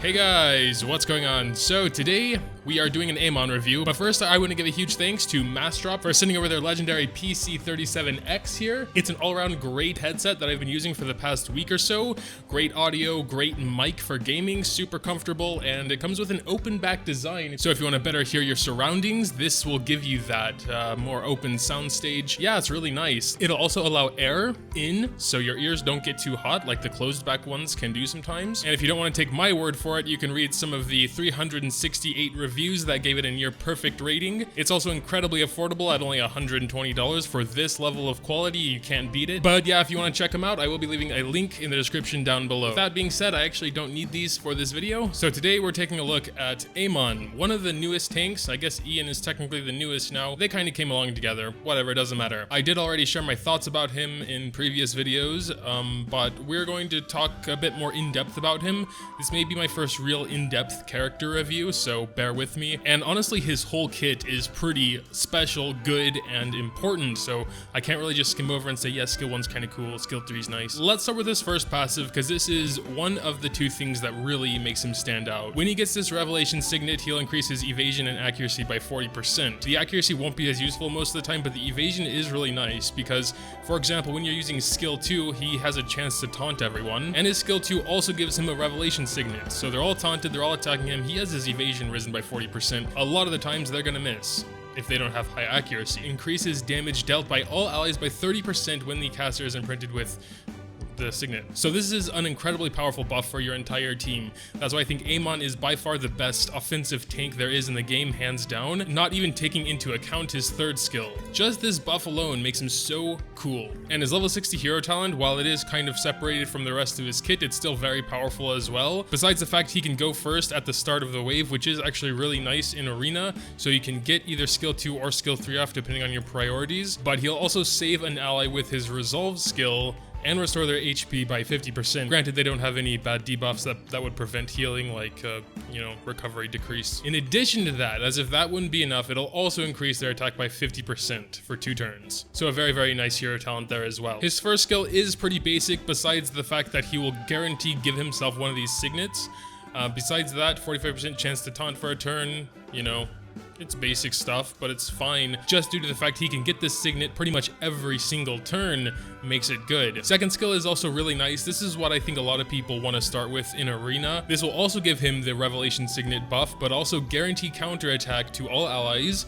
Hey guys, what's going on? So today we are doing an Amon review, but first I want to give a huge thanks to Massdrop for sending over their legendary PC37X here. It's an all-around great headset that I've been using for the past week or so. Great audio, great mic for gaming, super comfortable, and it comes with an open back design. So if you want to better hear your surroundings, this will give you that more open soundstage. Yeah, it's really nice. It'll also allow air in, so your ears don't get too hot like the closed back ones can do sometimes. And if you don't want to take my word for it, you can read some of the 368 reviews that gave it a near perfect rating. It's also incredibly affordable at only $120 for this level of quality. You can't beat it. But yeah, if you want to check them out, I will be leaving a link in the description down below. With that being said, I actually don't need these for this video. So today we're taking a look at Amon, one of the newest tanks. I guess Ian is technically the newest now. They kind of came along together. Whatever, it doesn't matter. I did already share my thoughts about him in previous videos, but we're going to talk a bit more in depth about him. This may be my first real in-depth character review, so bear with me. And honestly, his whole kit is pretty special, good, and important, so I can't really just skim over and say, yes, skill 1's kind of cool, skill 3's nice. Let's start with his first passive, because this is one of the two things that really makes him stand out. When he gets this Revelation Signet, he'll increase his evasion and accuracy by 40%. The accuracy won't be as useful most of the time, but the evasion is really nice, because, for example, when you're using skill 2, he has a chance to taunt everyone, and his skill 2 also gives him a Revelation Signet, so they're all taunted, they're all attacking him. He has his evasion risen by 40%. A lot of the times they're gonna miss if they don't have high accuracy. Increases damage dealt by all allies by 30% when the caster is imprinted with the Signet. So this is an incredibly powerful buff for your entire team. That's why I think Amon is by far the best offensive tank there is in the game, hands down, not even taking into account his third skill. Just this buff alone makes him so cool. And his level 60 hero talent, while it is kind of separated from the rest of his kit, it's still very powerful as well. Besides the fact he can go first at the start of the wave, which is actually really nice in Arena, so you can get either skill 2 or skill 3 off depending on your priorities, but he'll also save an ally with his resolve skill and restore their HP by 50%. Granted, they don't have any bad debuffs that would prevent healing, like, recovery decrease. In addition to that, as if that wouldn't be enough, it'll also increase their attack by 50% for 2 turns. So a very, very nice hero talent there as well. His first skill is pretty basic, besides the fact that he will guarantee give himself one of these signets. Besides that, 45% chance to taunt for a turn, it's basic stuff, but it's fine. Just due to the fact he can get this signet pretty much every single turn makes it good. Second skill is also really nice. This is what I think a lot of people want to start with in Arena. This will also give him the Revelation Signet buff, but also guarantee counterattack to all allies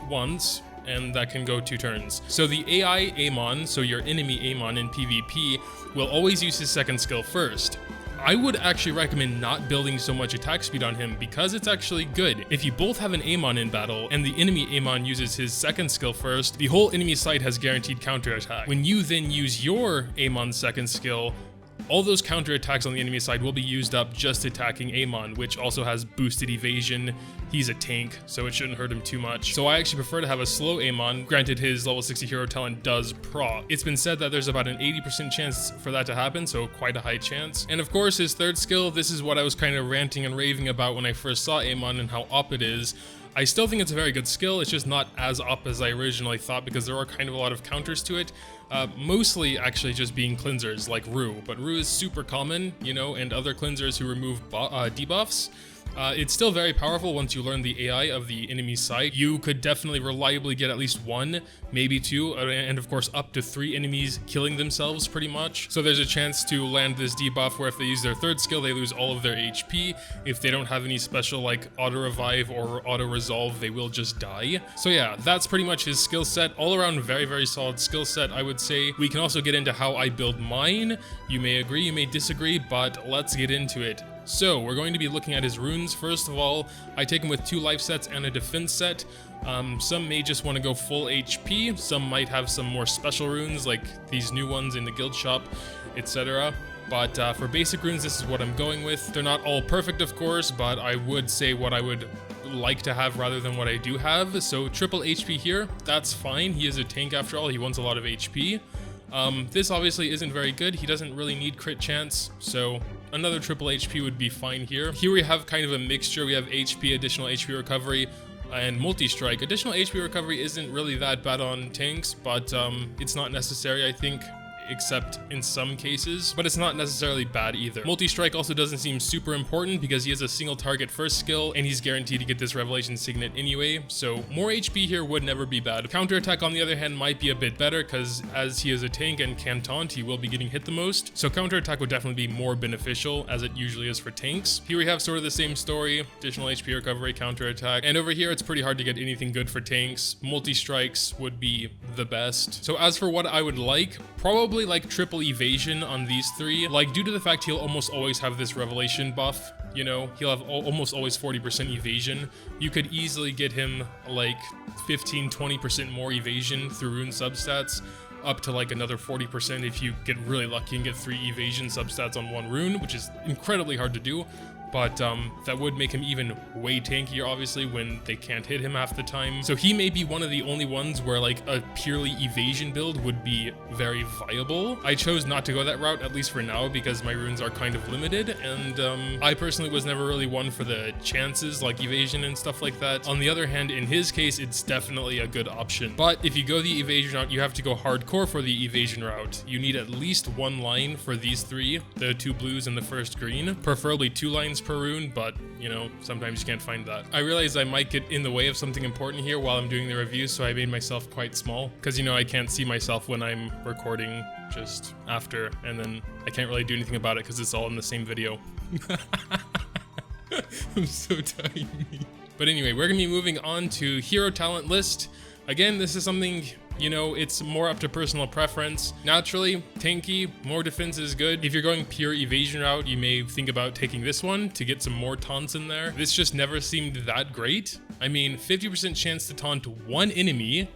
once, and that can go 2 turns. So the AI Amon, so your enemy Amon in PvP, will always use his second skill first. I would actually recommend not building so much attack speed on him because it's actually good. If you both have an Amon in battle and the enemy Amon uses his second skill first, the whole enemy side has guaranteed counterattack. When you then use your Amon's second skill, all those counterattacks on the enemy side will be used up just attacking Amon, which also has boosted evasion. He's a tank, so it shouldn't hurt him too much. So I actually prefer to have a slow Amon. Granted, his level 60 hero talent does proc. It's been said that there's about an 80% chance for that to happen, so quite a high chance. And of course, his third skill, this is what I was kind of ranting and raving about when I first saw Amon and how op it is. I still think it's a very good skill, it's just not as up as I originally thought because there are kind of a lot of counters to it. Mostly actually just being cleansers like Rune, but Rune is super common, and other cleansers who remove debuffs. It's still very powerful once you learn the AI of the enemy side. You could definitely reliably get at least 1, maybe 2, and of course up to 3 enemies killing themselves pretty much. So there's a chance to land this debuff where if they use their third skill, they lose all of their HP. If they don't have any special like auto revive or auto resolve, they will just die. So yeah, that's pretty much his skill set. All around very, very solid skill set, I would say. We can also get into how I build mine. You may agree, you may disagree, but let's get into it. So we're going to be looking at his runes. First of all, I take him with 2 life sets and a defense set. Some may just want to go full HP. Some might have some more special runes like these new ones in the guild shop, etc. But for basic runes, this is what I'm going with. They're not all perfect, of course, but I would say what I would like to have rather than what I do have. So triple HP here, that's fine. He is a tank after all, he wants a lot of HP. This obviously isn't very good. He doesn't really need crit chance, so another triple HP would be fine here. Here we have kind of a mixture. We have HP, additional HP recovery, and multi-strike. Additional HP recovery isn't really that bad on tanks, but it's not necessary, I think. except in some cases, but it's not necessarily bad either. Multi-strike also doesn't seem super important because he has a single target first skill and he's guaranteed to get this Revelation Signet anyway, so more HP here would never be bad. Counterattack on the other hand might be a bit better because as he is a tank and can taunt, he will be getting hit the most, so counterattack would definitely be more beneficial as it usually is for tanks. Here we have sort of the same story, additional HP recovery, counterattack, and over here it's pretty hard to get anything good for tanks. Multi-strikes would be the best. So as for what I would like, probably like triple evasion on these three, like due to the fact he'll almost always have this revelation buff, you know, he'll have almost always 40% evasion. You could easily get him like 15-20% more evasion through rune substats, up to like another 40% if you get really lucky and get 3 evasion substats on 1 rune, which is incredibly hard to do. But that would make him even way tankier, obviously, when they can't hit him half the time. So he may be one of the only ones where like a purely evasion build would be very viable. I chose not to go that route, at least for now, because my runes are kind of limited, and I personally was never really one for the chances, like evasion and stuff like that. On the other hand, in his case, it's definitely a good option. But if you go the evasion route, you have to go hardcore for the evasion route. You need at least 1 line for these 3, the 2 blues and the first green, preferably 2 lines per rune, but you know, sometimes you can't find that. I realize I might get in the way of something important here while I'm doing the review, so I made myself quite small, because you know, I can't see myself when I'm recording just after, and then I can't really do anything about it because it's all in the same video. I'm so tiny. But anyway, we're gonna be moving on to hero talent list. Again, this is something, you know, it's more up to personal preference. Naturally, tanky, more defense is good. If you're going pure evasion route, you may think about taking this one to get some more taunts in there. This just never seemed that great. I mean, 50% chance to taunt 1 enemy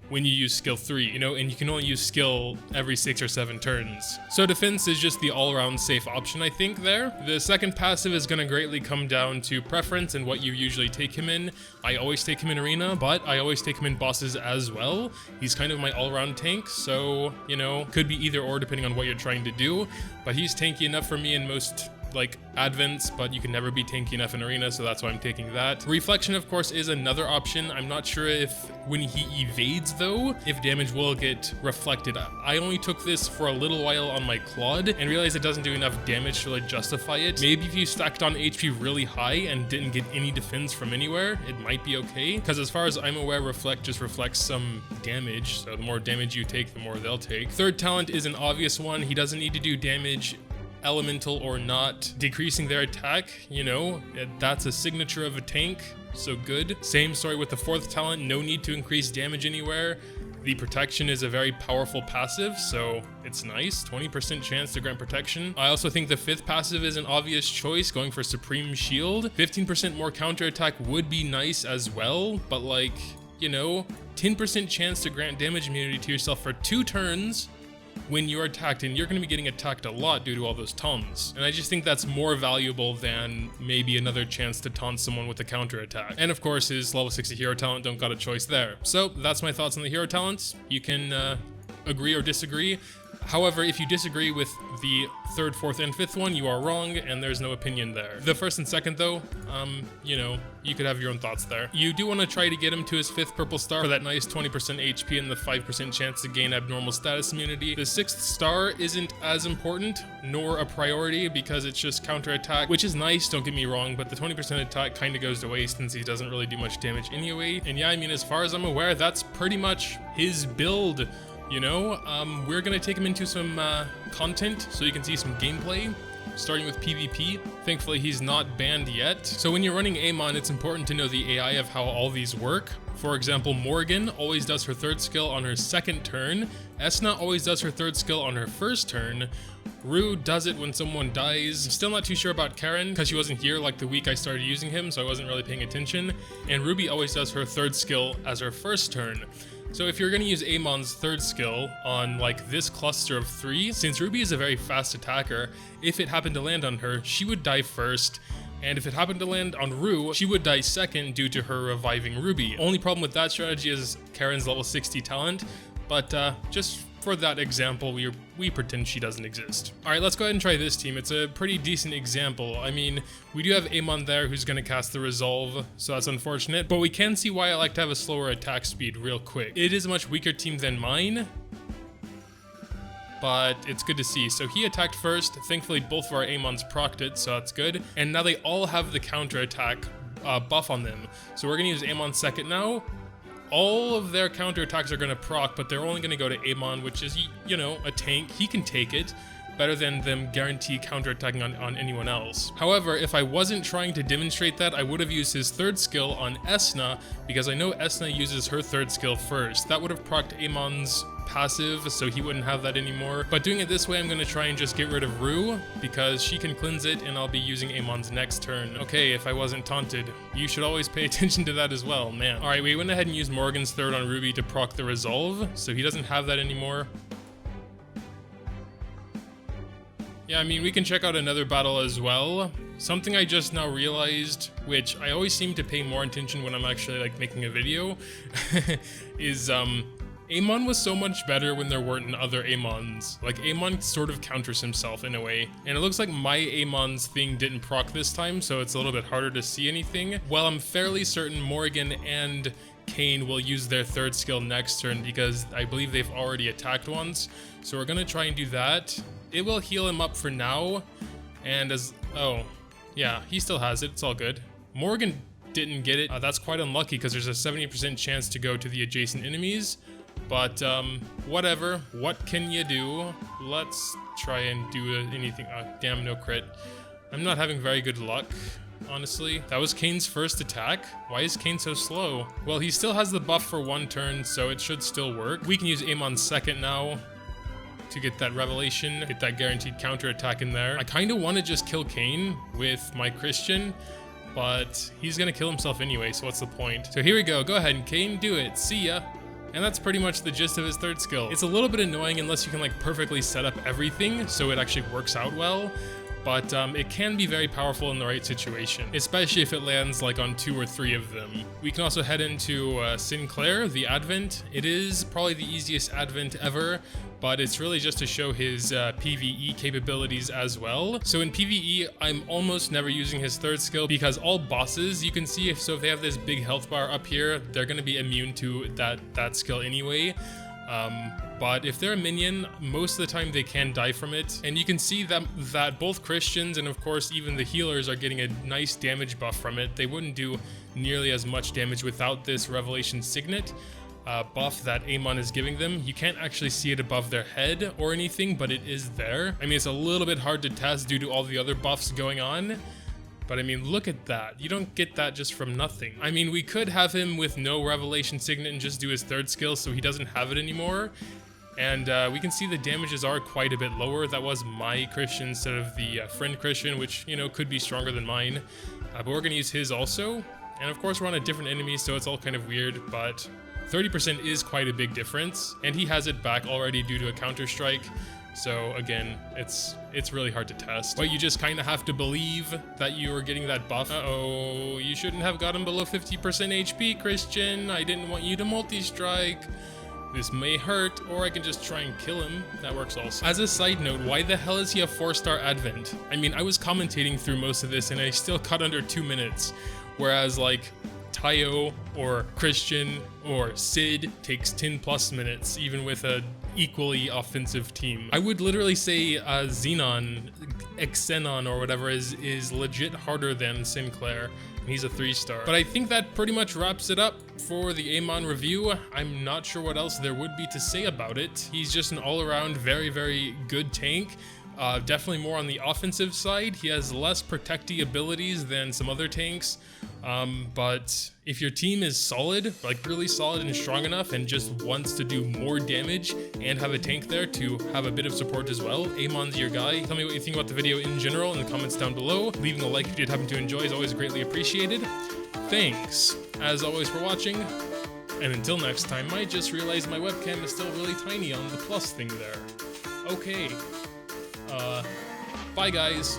when you use skill 3, you know, and you can only use skill every 6 or 7 turns. So defense is just the all-around safe option, I think, there. The second passive is going to greatly come down to preference and what you usually take him in. I always take him in arena, but I always take him in bosses as well. He's kind of my all-around tank, so, you know, could be either or depending on what you're trying to do, but he's tanky enough for me in most like advents, but you can never be tanky enough in arena, so that's why I'm taking that. Reflection, of course, is another option. I'm not sure if when he evades though, if damage will get reflected. I only took this for a little while on my Claude and realized it doesn't do enough damage to like justify it. Maybe if you stacked on HP really high and didn't get any defense from anywhere, it might be okay, because as far as I'm aware, reflect just reflects some damage, so the more damage you take, the more they'll take. Third talent is an obvious one. He doesn't need to do damage, elemental or not, decreasing their attack, you know, that's a signature of a tank, so good. Same story with the fourth talent, no need to increase damage anywhere. The protection is a very powerful passive, so it's nice, 20% chance to grant protection. I also think the fifth passive is an obvious choice, going for Supreme Shield. 15% more counterattack would be nice as well, but like, you know, 10% chance to grant damage immunity to yourself for 2 turns when you're attacked, and you're going to be getting attacked a lot due to all those taunts. And I just think that's more valuable than maybe another chance to taunt someone with a counter attack. And of course, his level 60 hero talent, don't got a choice there. So that's my thoughts on the hero talents. You can agree or disagree. However, if you disagree with the third, fourth, and fifth one, you are wrong, and there's no opinion there. The first and second, though, you know, you could have your own thoughts there. You do want to try to get him to his 5th purple star for that nice 20% HP and the 5% chance to gain abnormal status immunity. The 6th star isn't as important, nor a priority, because it's just counterattack, which is nice, don't get me wrong, but the 20% attack kind of goes to waste since he doesn't really do much damage anyway. And yeah, I mean, as far as I'm aware, that's pretty much his build. You know, we're gonna take him into some content so you can see some gameplay, starting with PvP. Thankfully, he's not banned yet. So when you're running Amon, it's important to know the AI of how all these work. For example, Morgan always does her 3rd skill on her 2nd turn. Esna always does her 3rd skill on her 1st turn. Rue does it when someone dies. I'm still not too sure about Karen because she wasn't here like the week I started using him, so I wasn't really paying attention. And Ruby always does her 3rd skill as her 1st turn. So if you're going to use Amon's 3rd skill on like this cluster of 3, since Ruby is a very fast attacker, if it happened to land on her, she would die first. And if it happened to land on Rue, she would die second due to her reviving Ruby. Only problem with that strategy is Karen's level 60 talent, but just for that example, we pretend she doesn't exist. All right, let's go ahead and try this team. It's a pretty decent example. I mean, we do have Amon there who's gonna cast the Resolve, so that's unfortunate, but we can see why I like to have a slower attack speed real quick. It is a much weaker team than mine, but it's good to see. So he attacked first. Thankfully, both of our Amons procced it, so that's good. And now they all have the counterattack buff on them. So we're gonna use Amon second now. All of their counterattacks are gonna proc, but they're only gonna go to Amon, which is, you know, a tank. He can take it. Better than them guarantee counterattacking on anyone else. However, if I wasn't trying to demonstrate that, I would have used his third skill on Esna, because I know Esna uses her third skill first. That would have procced Amon's passive, so he wouldn't have that anymore. But doing it this way, I'm going to try and just get rid of Rue, because she can cleanse it, and I'll be using Amon's next turn. Okay, if I wasn't taunted, you should always pay attention to that as well, man. Alright, we went ahead and used Morgan's third on Ruby to proc the resolve, so he doesn't have that anymore. Yeah, I mean, we can check out another battle as well. Something I just now realized, which I always seem to pay more attention when I'm actually, like, making a video, is, Amon was so much better when there weren't other Amons. Like, Amon sort of counters himself in a way. And it looks like my Amon's thing didn't proc this time, so it's a little bit harder to see anything. Well, I'm fairly certain Morgan and Kane will use their third skill next turn, because I believe they've already attacked once. So we're gonna try and do that. It will heal him up for now, and oh, yeah, he still has it, it's all good. Morgan didn't get it, that's quite unlucky because there's a 70% chance to go to the adjacent enemies, but whatever, what can you do? Let's try and do anything. Damn, no crit. I'm not having very good luck, honestly. That was Kane's first attack. Why is Kane so slow? Well, he still has the buff for one turn, so it should still work. We can use Amon's second now to get that revelation, get that guaranteed counter attack in there. I kind of want to just kill Kane with my Christian, but he's gonna kill himself anyway, so what's the point? So here we go, go ahead, Kane, do it, see ya. And that's pretty much the gist of his third skill. It's a little bit annoying unless you can like perfectly set up everything so it actually works out well, but it can be very powerful in the right situation, especially if it lands like on 2 or 3 of them. We can also head into Sinclair, the Advent. It is probably the easiest Advent ever, but it's really just to show his PvE capabilities as well. So in PvE, I'm almost never using his third skill because all bosses, you can see, if they have this big health bar up here, they're gonna be immune to that skill anyway. But if they're a minion, most of the time they can die from it. And you can see that both Christians and of course even the healers are getting a nice damage buff from it. They wouldn't do nearly as much damage without this Revelation Signet buff that Amon is giving them. You can't actually see it above their head or anything, but it is there. I mean, it's a little bit hard to test due to all the other buffs going on. But I mean, look at that. You don't get that just from nothing. I mean, we could have him with no Revelation Signet and just do his third skill so he doesn't have it anymore. And we can see the damages are quite a bit lower. That was my Christian instead of the friend Christian, which, you know, could be stronger than mine. But we're gonna use his also. And of course we're on a different enemy, so it's all kind of weird, but 30% is quite a big difference. And he has it back already due to a counter strike. So again, it's really hard to test. But you just kind of have to believe that you are getting that buff. Uh-oh, you shouldn't have gotten below 50% HP, Christian. I didn't want you to multi-strike. This may hurt, or I can just try and kill him. That works also. As a side note, why the hell is he a 4-star Advent? I mean, I was commentating through most of this and I still cut under 2 minutes. Whereas like Tayo or Christian or Sid takes 10+ minutes, even with a equally offensive team. I would literally say Xenon, Xenon or whatever is legit harder than Sinclair. He's a 3-star. But I think that pretty much wraps it up for the Amon review. I'm not sure what else there would be to say about it. He's just an all-around very, very good tank. Definitely more on the offensive side. He has less protecty abilities than some other tanks. But if your team is solid, like really solid and strong enough and just wants to do more damage and have a tank there to have a bit of support as well, Amon's your guy. Tell me what you think about the video in general in the comments down below. Leaving a like if you did happen to enjoy is always greatly appreciated. Thanks, as always, for watching. And until next time, I just realized my webcam is still really tiny on the plus thing there. Okay. Bye guys.